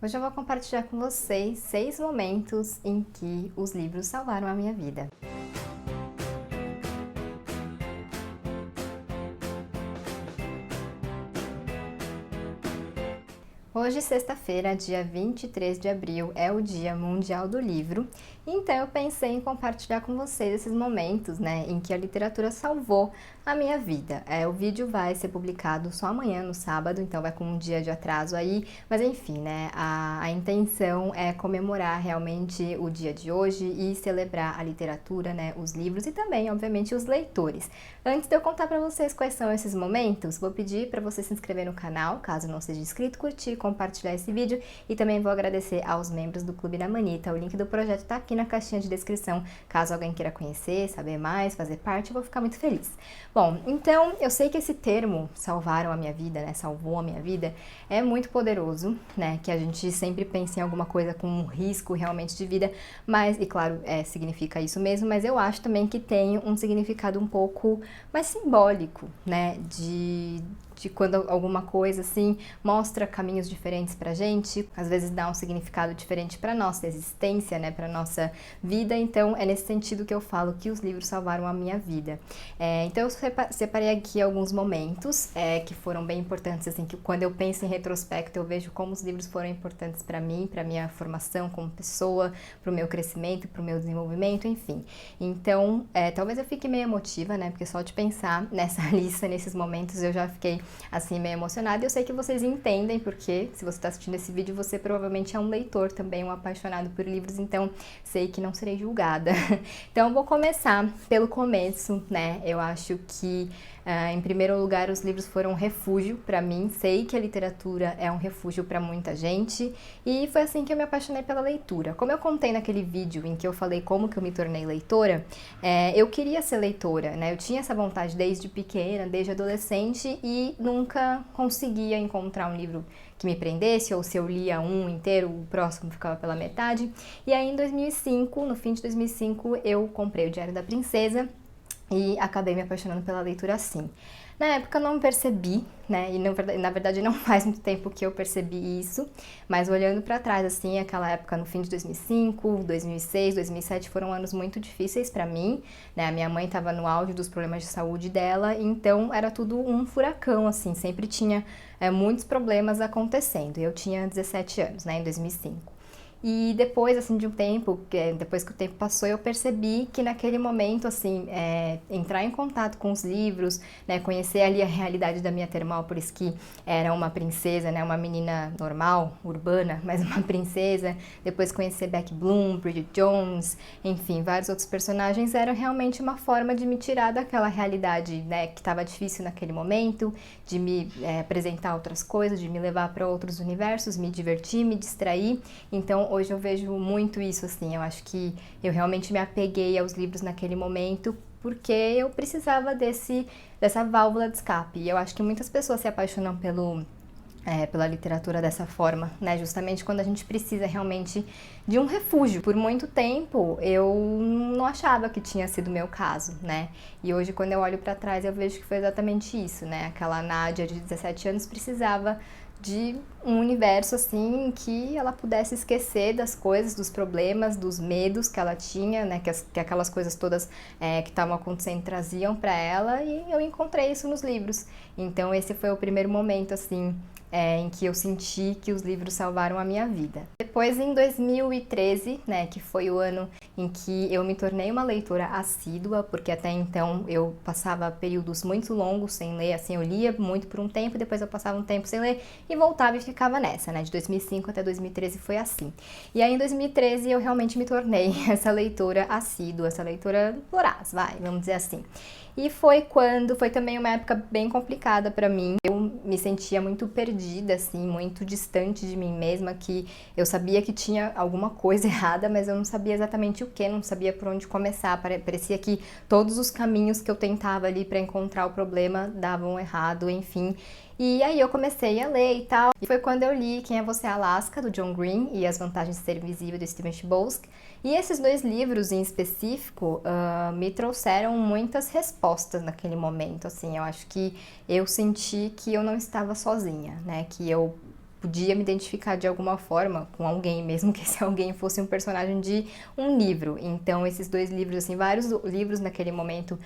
Hoje eu vou compartilhar com vocês 6 momentos em que os livros salvaram a minha vida. Hoje, sexta-feira, dia 23 de abril, é o Dia Mundial do Livro, então eu pensei em compartilhar com vocês esses momentos, em que a literatura salvou a minha vida. O vídeo vai ser publicado só amanhã, no sábado, então vai com um dia de atraso aí, mas enfim, a intenção é comemorar realmente o dia de hoje e celebrar a literatura, os livros e também, obviamente, os leitores. Antes de eu contar para vocês quais são esses momentos, vou pedir para você se inscrever no canal, caso não seja inscrito, curtir, compartilhar esse vídeo e também vou agradecer aos membros do Clube da Manita. O link do projeto tá aqui na caixinha de descrição, caso alguém queira conhecer, saber mais, fazer parte, eu vou ficar muito feliz. Bom, então eu sei que esse termo salvaram a minha vida, salvou a minha vida, é muito poderoso, que a gente sempre pensa em alguma coisa com um risco realmente de vida, mas, e claro, significa isso mesmo, mas eu acho também que tem um significado um pouco mais simbólico, de quando alguma coisa assim mostra caminhos diferentes pra gente, às vezes dá um significado diferente pra nossa existência, pra nossa vida, então é nesse sentido que eu falo que os livros salvaram a minha vida. Então eu separei aqui alguns momentos que foram bem importantes, assim, que quando eu penso em retrospecto eu vejo como os livros foram importantes pra mim, pra minha formação como pessoa, pro meu crescimento, pro meu desenvolvimento, enfim. Então, talvez eu fique meio emotiva, porque só de pensar nessa lista, nesses momentos, eu já fiquei assim, meio emocionada. Eu sei que vocês entendem, porque se você está assistindo esse vídeo, você provavelmente é um leitor também, um apaixonado por livros, então sei que não serei julgada. Então, eu vou começar pelo começo, Eu acho que, em primeiro lugar, os livros foram um refúgio para mim. Sei que a literatura é um refúgio para muita gente, e foi assim que eu me apaixonei pela leitura. Como eu contei naquele vídeo em que eu falei como que eu me tornei leitora, eu queria ser leitora, Eu tinha essa vontade desde pequena, desde adolescente, e nunca conseguia encontrar um livro que me prendesse, ou se eu lia um inteiro, o próximo ficava pela metade. E aí em 2005, no fim de 2005, eu comprei o Diário da Princesa e acabei me apaixonando pela leitura assim. Na época eu não percebi, e na verdade não faz muito tempo que eu percebi isso, mas olhando para trás, assim, aquela época no fim de 2005, 2006, 2007 foram anos muito difíceis para mim, A minha mãe estava no auge dos problemas de saúde dela, então era tudo um furacão, assim, sempre tinha muitos problemas acontecendo. Eu tinha 17 anos, em 2005. E depois, assim, de um tempo, depois que o tempo passou, eu percebi que naquele momento, assim, entrar em contato com os livros, conhecer ali a realidade da minha Termópolis, que era uma princesa, uma menina normal, urbana, mas uma princesa, depois conhecer Beck Bloom, Bridget Jones, enfim, vários outros personagens, era realmente uma forma de me tirar daquela realidade, que estava difícil naquele momento, de me apresentar outras coisas, de me levar para outros universos, me divertir, me distrair. Então, hoje eu vejo muito isso, assim, eu acho que eu realmente me apeguei aos livros naquele momento porque eu precisava dessa válvula de escape. E eu acho que muitas pessoas se apaixonam pela literatura dessa forma, justamente quando a gente precisa realmente de um refúgio. Por muito tempo eu não achava que tinha sido o meu caso, E hoje, quando eu olho para trás, eu vejo que foi exatamente isso, Aquela Nádia de 17 anos precisava de um universo assim em que ela pudesse esquecer das coisas, dos problemas, dos medos que ela tinha, que aquelas coisas todas que estavam acontecendo traziam para ela, e eu encontrei isso nos livros. Então esse foi o primeiro momento assim em que eu senti que os livros salvaram a minha vida. Depois, em 2013, que foi o ano em que eu me tornei uma leitora assídua, porque até então eu passava períodos muito longos sem ler, assim, eu lia muito por um tempo, depois eu passava um tempo sem ler e voltava e ficava nessa, De 2005 até 2013 foi assim. E aí em 2013 eu realmente me tornei essa leitora assídua, essa leitora voraz, vamos dizer assim. E foi também uma época bem complicada pra mim. Eu me sentia muito perdida, assim, muito distante de mim mesma, que eu sabia que tinha alguma coisa errada, mas eu não sabia exatamente o que, não sabia por onde começar. Parecia que todos os caminhos que eu tentava ali pra encontrar o problema davam errado, enfim. E aí eu comecei a ler e tal. E foi quando eu li Quem é Você, Alaska, do John Green, e As Vantagens de Ser Invisível, do Stephen Chbosky. E esses dois livros em específico me trouxeram muitas respostas naquele momento, assim. Eu acho que eu senti que eu não estava sozinha, Que eu podia me identificar de alguma forma com alguém, mesmo que esse alguém fosse um personagem de um livro. Então, esses dois livros, assim, vários livros naquele momento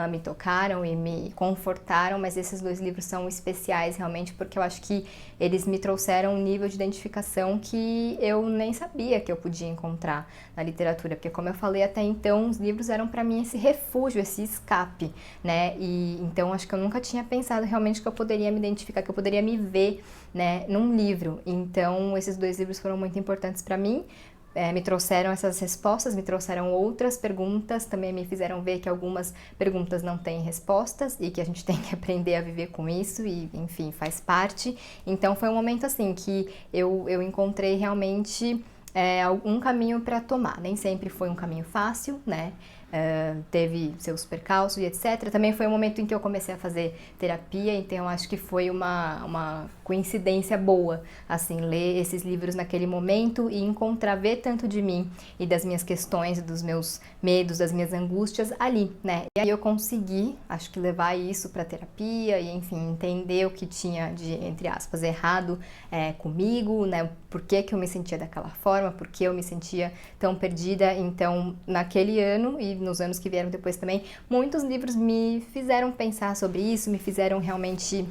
me tocaram e me confortaram, mas esses dois livros são especiais realmente porque eu acho que eles me trouxeram um nível de identificação que eu nem sabia que eu podia encontrar na literatura, porque como eu falei até então, os livros eram para mim esse refúgio, esse escape, né? E então acho que eu nunca tinha pensado realmente que eu poderia me identificar, que eu poderia me ver, né, num livro. Então esses dois livros foram muito importantes para mim. Me trouxeram essas respostas, me trouxeram outras perguntas, também me fizeram ver que algumas perguntas não têm respostas e que a gente tem que aprender a viver com isso e, enfim, faz parte. Então foi um momento assim que eu encontrei realmente um caminho para tomar. Nem sempre foi um caminho fácil, né? Teve seus percalços e etc. Também foi um momento em que eu comecei a fazer terapia, então eu acho que foi uma coincidência boa, assim, ler esses livros naquele momento e encontrar, ver tanto de mim e das minhas questões, dos meus medos, das minhas angústias ali, né? E aí eu consegui, acho que levar isso para terapia e, enfim, entender o que tinha de, entre aspas, errado comigo, né? Por que que eu me sentia daquela forma, por que eu me sentia tão perdida. Então, naquele ano e nos anos que vieram depois também, muitos livros me fizeram pensar sobre isso, me fizeram realmente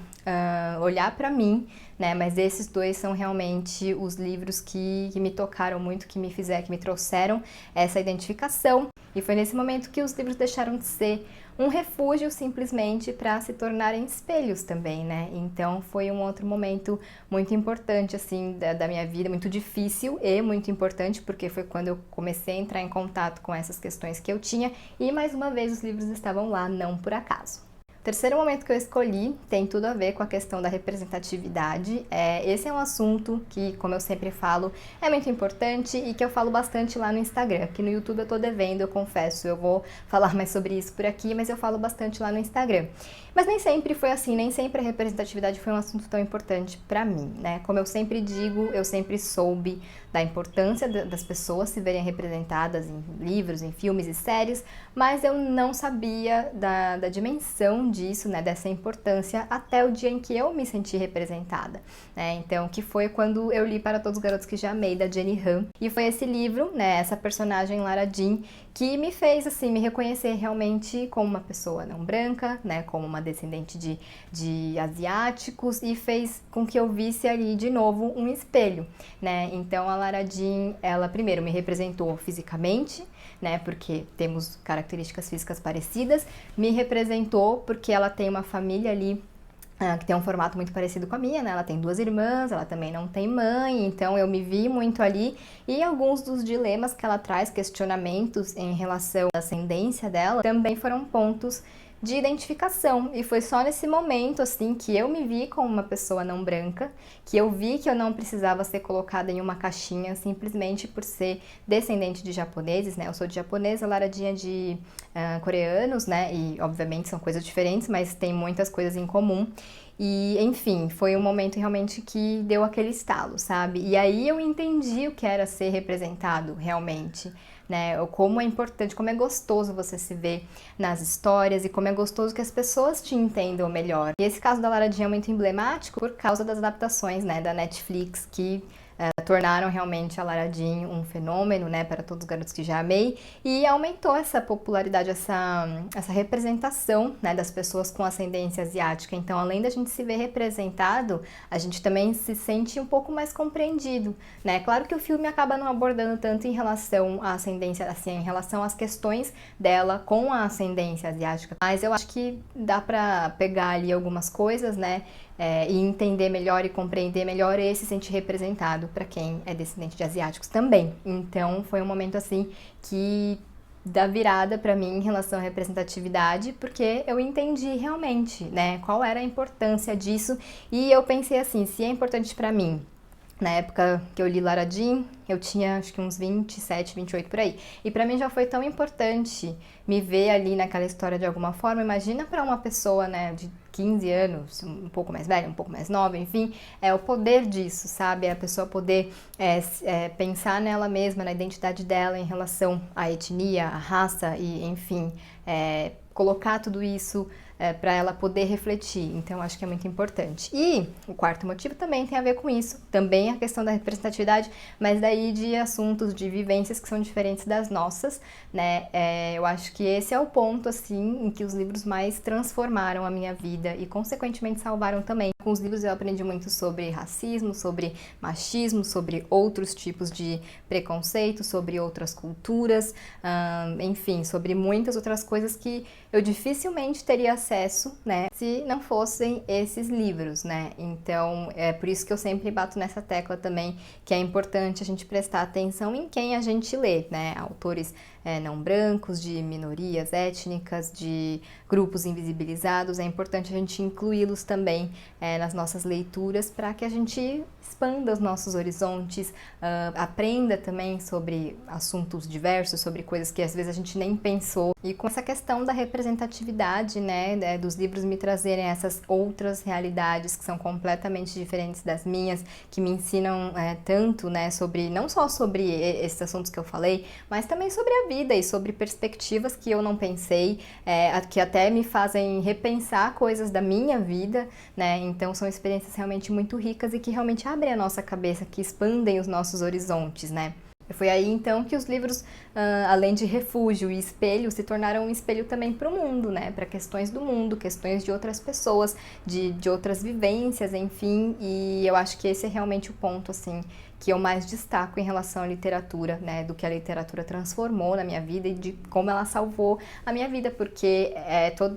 olhar para mim, né? Mas esses dois são realmente os livros que me tocaram muito, que me trouxeram essa identificação. E foi nesse momento que os livros deixaram de ser um refúgio simplesmente para se tornarem espelhos também, né? Então foi um outro momento muito importante, assim, da minha vida, muito difícil e muito importante, porque foi quando eu comecei a entrar em contato com essas questões que eu tinha e, mais uma vez, os livros estavam lá, não por acaso. O terceiro momento que eu escolhi tem tudo a ver com a questão da representatividade. Esse é um assunto que, como eu sempre falo, é muito importante e que eu falo bastante lá no Instagram. Que no YouTube eu tô devendo, eu confesso, eu vou falar mais sobre isso por aqui, mas eu falo bastante lá no Instagram. Mas nem sempre foi assim, nem sempre a representatividade foi um assunto tão importante pra mim, né? Como eu sempre digo, eu sempre soube da importância das pessoas se verem representadas em livros, em filmes e séries, mas eu não sabia da dimensão disso, né, dessa importância, até o dia em que eu me senti representada, né? Então, que foi quando eu li Para Todos os Garotos que Já Amei, da Jenny Han, e foi esse livro, né, essa personagem Lara Jean, que me fez, assim, me reconhecer realmente como uma pessoa não branca, né, como uma descendente de asiáticos, e fez com que eu visse ali, de novo, um espelho, né? Então, a Lara Jean, ela primeiro me representou fisicamente, né, porque temos características físicas parecidas, me representou porque ela tem uma família ali que tem um formato muito parecido com a minha, né? Ela tem 2 irmãs, ela também não tem mãe, então eu me vi muito ali. E alguns dos dilemas que ela traz, questionamentos em relação à ascendência dela, também foram pontos de identificação. E foi só nesse momento, assim, que eu me vi como uma pessoa não branca, que eu vi que eu não precisava ser colocada em uma caixinha simplesmente por ser descendente de japoneses, né? Eu sou de japonesa, Lara Jean é de coreanos, né? E, obviamente, são coisas diferentes, mas tem muitas coisas em comum. E, enfim, foi um momento realmente que deu aquele estalo, sabe? E aí eu entendi o que era ser representado realmente, né? Como é importante, como é gostoso você se ver nas histórias e como é gostoso que as pessoas te entendam melhor. E esse caso da Lara Jean é muito emblemático por causa das adaptações, né, da Netflix, que tornaram realmente a Lara Jean um fenômeno, né, para todos os garotos que já amei, e aumentou essa popularidade, essa representação, né, das pessoas com ascendência asiática. Então, além da gente se ver representado, a gente também se sente um pouco mais compreendido, né? Claro que o filme acaba não abordando tanto em relação à ascendência, assim, em relação às questões dela com a ascendência asiática, mas eu acho que dá pra pegar ali algumas coisas, né, e entender melhor e compreender melhor e se sentir representado para quem é descendente de asiáticos também. Então foi um momento assim que dá virada para mim em relação à representatividade, porque eu entendi realmente, né, qual era a importância disso e eu pensei assim, se é importante para mim. Na época que eu li Lara Jean, eu tinha acho que uns 27, 28 por aí. E pra mim já foi tão importante me ver ali naquela história de alguma forma. Imagina pra uma pessoa, né, de 15 anos, um pouco mais velha, um pouco mais nova, enfim, o poder disso, sabe? A pessoa poder pensar nela mesma, na identidade dela em relação à etnia, à raça e, enfim, colocar tudo isso para ela poder refletir. Então, acho que é muito importante. E o quarto motivo também tem a ver com isso, também a questão da representatividade, mas daí de assuntos, de vivências que são diferentes das nossas, né? Eu acho que esse é o ponto, assim, em que os livros mais transformaram a minha vida e, consequentemente, salvaram também. Com os livros eu aprendi muito sobre racismo, sobre machismo, sobre outros tipos de preconceito, sobre outras culturas, enfim, sobre muitas outras coisas que eu dificilmente teria acesso, né, se não fossem esses livros, né? Então, é por isso que eu sempre bato nessa tecla também, que é importante a gente prestar atenção em quem a gente lê, né? Autores não brancos, de minorias étnicas, de grupos invisibilizados, é importante a gente incluí-los também nas nossas leituras para que a gente expanda os nossos horizontes, aprenda também sobre assuntos diversos, sobre coisas que às vezes a gente nem pensou. E com essa questão da representatividade, né, dos livros me trazerem essas outras realidades que são completamente diferentes das minhas, que me ensinam tanto, né, sobre, não só sobre esses assuntos que eu falei, mas também sobre a vida e sobre perspectivas que eu não pensei, que até me fazem repensar coisas da minha vida, né? Então são experiências realmente muito ricas e que realmente abrem a nossa cabeça, que expandem os nossos horizontes, né? Foi aí então que os livros, além de refúgio e espelho, se tornaram um espelho também para o mundo, né? Para questões do mundo, questões de outras pessoas, de outras vivências, enfim. E eu acho que esse é realmente o ponto, assim, que eu mais destaco em relação à literatura, né? Do que a literatura transformou na minha vida e de como ela salvou a minha vida, porque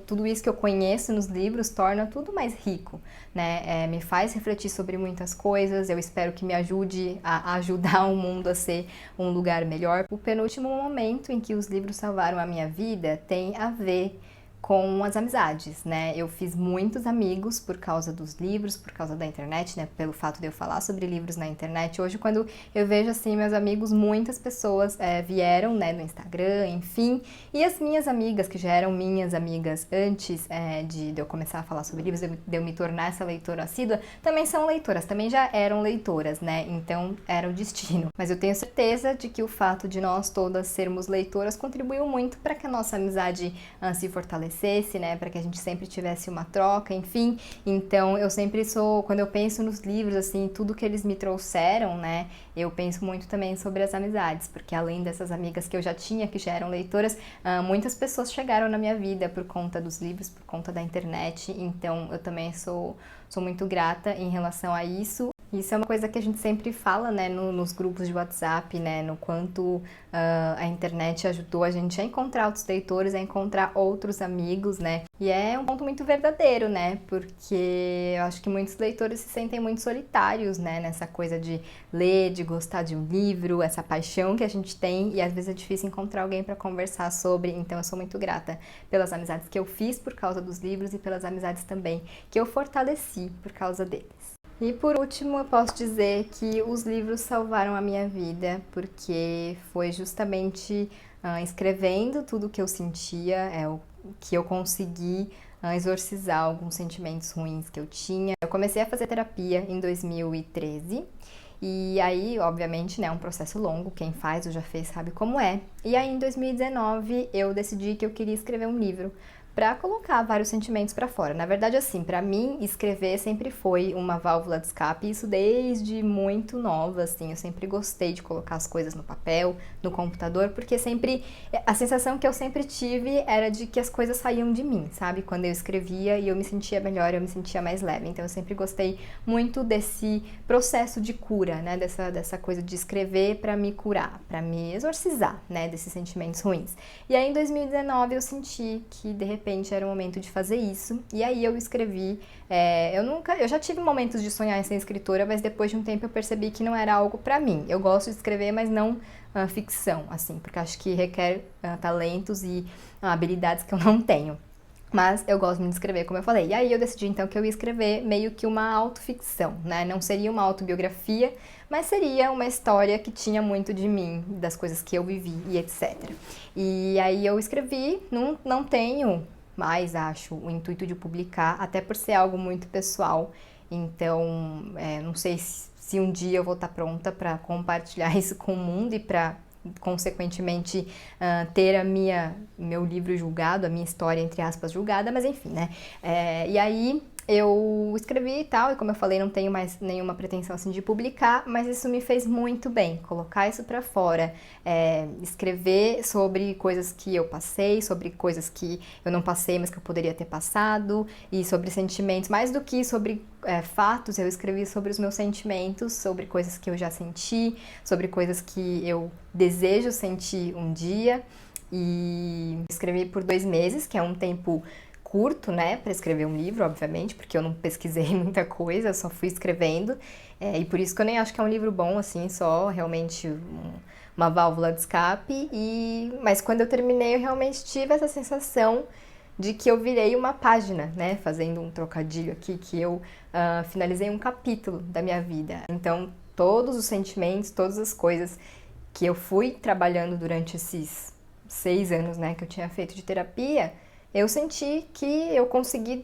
tudo isso que eu conheço nos livros torna tudo mais rico, né? Me faz refletir sobre muitas coisas, eu espero que me ajude a ajudar o mundo a ser um lugar melhor. O penúltimo momento em que os livros salvaram a minha vida tem a ver com as amizades, né? Eu fiz muitos amigos por causa dos livros, por causa da internet, né? Pelo fato de eu falar sobre livros na internet. Hoje, quando eu vejo, assim, meus amigos, muitas pessoas vieram, né, no Instagram, enfim. E as minhas amigas, que já eram minhas amigas antes de eu começar a falar sobre livros, de eu me tornar essa leitora assídua, também são leitoras, também já eram leitoras, né? Então, era o destino. Mas eu tenho certeza de que o fato de nós todas sermos leitoras contribuiu muito para que a nossa amizade se fortalecesse, né, para que a gente sempre tivesse uma troca, enfim. Então, eu sempre quando eu penso nos livros, assim, tudo que eles me trouxeram, né, eu penso muito também sobre as amizades, porque além dessas amigas que eu já tinha, que já eram leitoras, muitas pessoas chegaram na minha vida por conta dos livros, por conta da internet, então eu também sou muito grata em relação a isso. Isso é uma coisa que a gente sempre fala, né, nos grupos de WhatsApp, né, no quanto a internet ajudou a gente a encontrar outros leitores, a encontrar outros amigos, né, e é um ponto muito verdadeiro, né, porque eu acho que muitos leitores se sentem muito solitários, né, nessa coisa de ler, de gostar de um livro, essa paixão que a gente tem, e às vezes é difícil encontrar alguém para conversar sobre, então eu sou muito grata pelas amizades que eu fiz por causa dos livros e pelas amizades também que eu fortaleci por causa deles. E por último, eu posso dizer que os livros salvaram a minha vida, porque foi justamente escrevendo tudo o que eu sentia, o que eu consegui exorcizar alguns sentimentos ruins que eu tinha. Eu comecei a fazer terapia em 2013. E aí, obviamente, né, é um processo longo, quem faz ou já fez sabe como é. E aí, em 2019, eu decidi que eu queria escrever um livro para colocar vários sentimentos para fora. Na verdade, assim, para mim, escrever sempre foi uma válvula de escape, isso desde muito nova, assim, eu sempre gostei de colocar as coisas no papel, no computador, porque sempre, a sensação que eu sempre tive era de que as coisas saíam de mim, sabe? Quando eu escrevia e eu me sentia melhor, eu me sentia mais leve, então eu sempre gostei muito desse processo de cura, né, dessa coisa de escrever para me curar, para me exorcizar, né, desses sentimentos ruins. E aí, em 2019, eu senti que, de repente, era o momento de fazer isso, e aí eu escrevi. Eu já tive momentos de sonhar em ser escritora, mas depois de um tempo eu percebi que não era algo pra mim. Eu gosto de escrever, mas não ficção, assim, porque acho que requer talentos e habilidades que eu não tenho. Mas eu gosto muito de escrever, como eu falei. E aí eu decidi então que eu ia escrever meio que uma autoficção, né? Não seria uma autobiografia, mas seria uma história que tinha muito de mim, das coisas que eu vivi e etc. E aí eu escrevi, não tenho mais, acho, o intuito de publicar, até por ser algo muito pessoal. Então, não sei se um dia eu vou estar pronta para compartilhar isso com o mundo e para consequentemente ter meu livro julgado, a minha história, entre aspas, julgada, mas enfim, né? E aí eu escrevi e tal, e como eu falei, não tenho mais nenhuma pretensão assim de publicar, mas isso me fez muito bem, colocar isso pra fora, escrever sobre coisas que eu passei, sobre coisas que eu não passei, mas que eu poderia ter passado, e sobre sentimentos, mais do que sobre fatos, eu escrevi sobre os meus sentimentos, sobre coisas que eu já senti, sobre coisas que eu desejo sentir um dia, e escrevi por 2 meses, que é um tempo curto, né, para escrever um livro, obviamente, porque eu não pesquisei muita coisa, eu só fui escrevendo, e por isso que eu nem acho que é um livro bom, assim, só realmente uma válvula de escape, mas quando eu terminei eu realmente tive essa sensação de que eu virei uma página, né, fazendo um trocadilho aqui, que eu finalizei um capítulo da minha vida. Então, todos os sentimentos, todas as coisas que eu fui trabalhando durante esses 6 anos, né, que eu tinha feito de terapia, eu senti que eu consegui,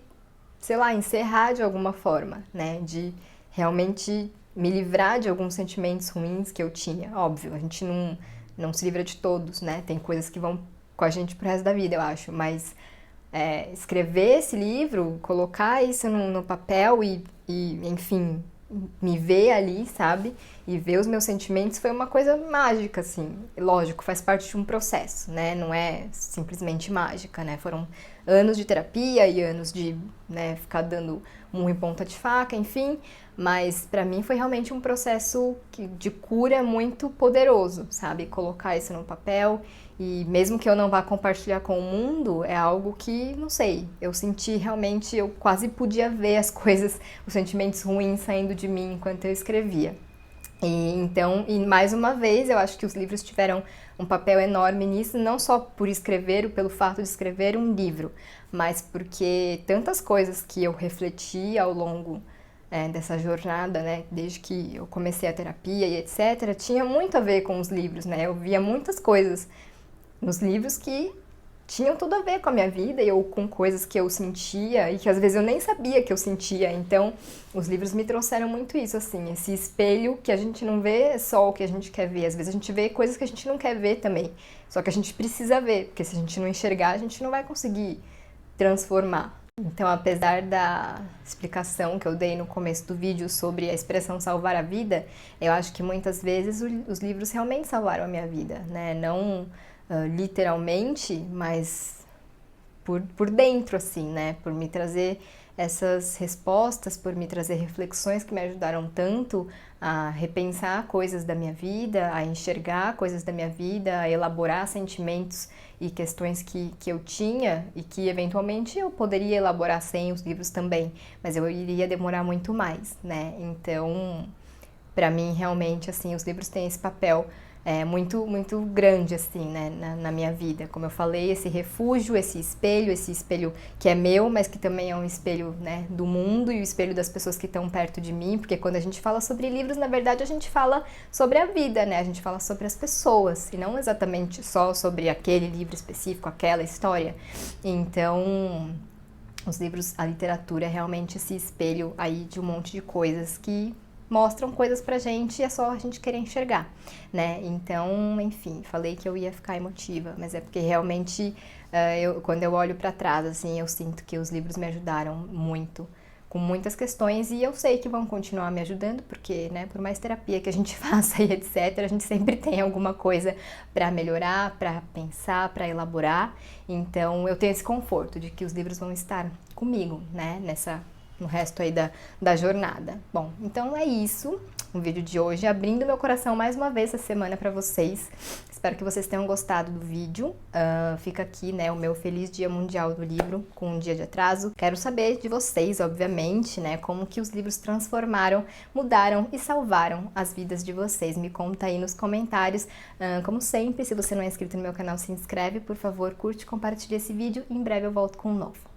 sei lá, encerrar de alguma forma, né? De realmente me livrar de alguns sentimentos ruins que eu tinha. Óbvio, a gente não se livra de todos, né? Tem coisas que vão com a gente pro resto da vida, eu acho. Mas escrever esse livro, colocar isso no papel e, enfim, me ver ali, sabe? E ver os meus sentimentos foi uma coisa mágica, assim. Lógico, faz parte de um processo, né? Não é simplesmente mágica, né? Foram anos de terapia e anos de, né, ficar dando murro em ponta de faca, enfim. Mas pra mim foi realmente um processo de cura muito poderoso, sabe? Colocar isso no papel e mesmo que eu não vá compartilhar com o mundo, é algo que, não sei, eu senti realmente, eu quase podia ver as coisas, os sentimentos ruins saindo de mim enquanto eu escrevia. E mais uma vez, eu acho que os livros tiveram um papel enorme nisso, não só por escrever, pelo fato de escrever um livro, mas porque tantas coisas que eu refleti ao longo dessa jornada, né, desde que eu comecei a terapia e etc., tinha muito a ver com os livros, né, eu via muitas coisas nos livros que tinham tudo a ver com a minha vida ou com coisas que eu sentia e que às vezes eu nem sabia que eu sentia. Então, os livros me trouxeram muito isso, assim, esse espelho que a gente não vê só o que a gente quer ver. Às vezes a gente vê coisas que a gente não quer ver também. Só que a gente precisa ver, porque se a gente não enxergar, a gente não vai conseguir transformar. Então, apesar da explicação que eu dei no começo do vídeo sobre a expressão salvar a vida, eu acho que muitas vezes os livros realmente salvaram a minha vida, né? Não literalmente, mas por dentro, assim, né? Por me trazer essas respostas, por me trazer reflexões que me ajudaram tanto a repensar coisas da minha vida, a enxergar coisas da minha vida, a elaborar sentimentos e questões que eu tinha e que eventualmente eu poderia elaborar sem os livros também, mas eu iria demorar muito mais, né? Então, para mim, realmente, assim, os livros têm esse papel muito, muito grande, assim, né, na minha vida. Como eu falei, esse refúgio, esse espelho que é meu, mas que também é um espelho, né, do mundo e o espelho das pessoas que estão perto de mim, porque quando a gente fala sobre livros, na verdade, a gente fala sobre a vida, né, a gente fala sobre as pessoas, e não exatamente só sobre aquele livro específico, aquela história. Então, os livros, a literatura é realmente esse espelho aí de um monte de coisas que mostram coisas pra gente e é só a gente querer enxergar, né? Então, enfim, falei que eu ia ficar emotiva, mas é porque realmente, quando eu olho pra trás, assim, eu sinto que os livros me ajudaram muito, com muitas questões, e eu sei que vão continuar me ajudando, porque, né, por mais terapia que a gente faça e etc., a gente sempre tem alguma coisa pra melhorar, pra pensar, pra elaborar, então eu tenho esse conforto de que os livros vão estar comigo, né, no resto aí da jornada. Bom, então é isso, o vídeo de hoje, abrindo meu coração mais uma vez essa semana pra vocês. Espero que vocês tenham gostado do vídeo. Fica aqui, né, o meu feliz Dia Mundial do Livro, com um dia de atraso. Quero saber de vocês, obviamente, né, como que os livros transformaram, mudaram e salvaram as vidas de vocês. Me conta aí nos comentários. Como sempre, se você não é inscrito no meu canal, se inscreve, por favor, curte, compartilha esse vídeo e em breve eu volto com um novo.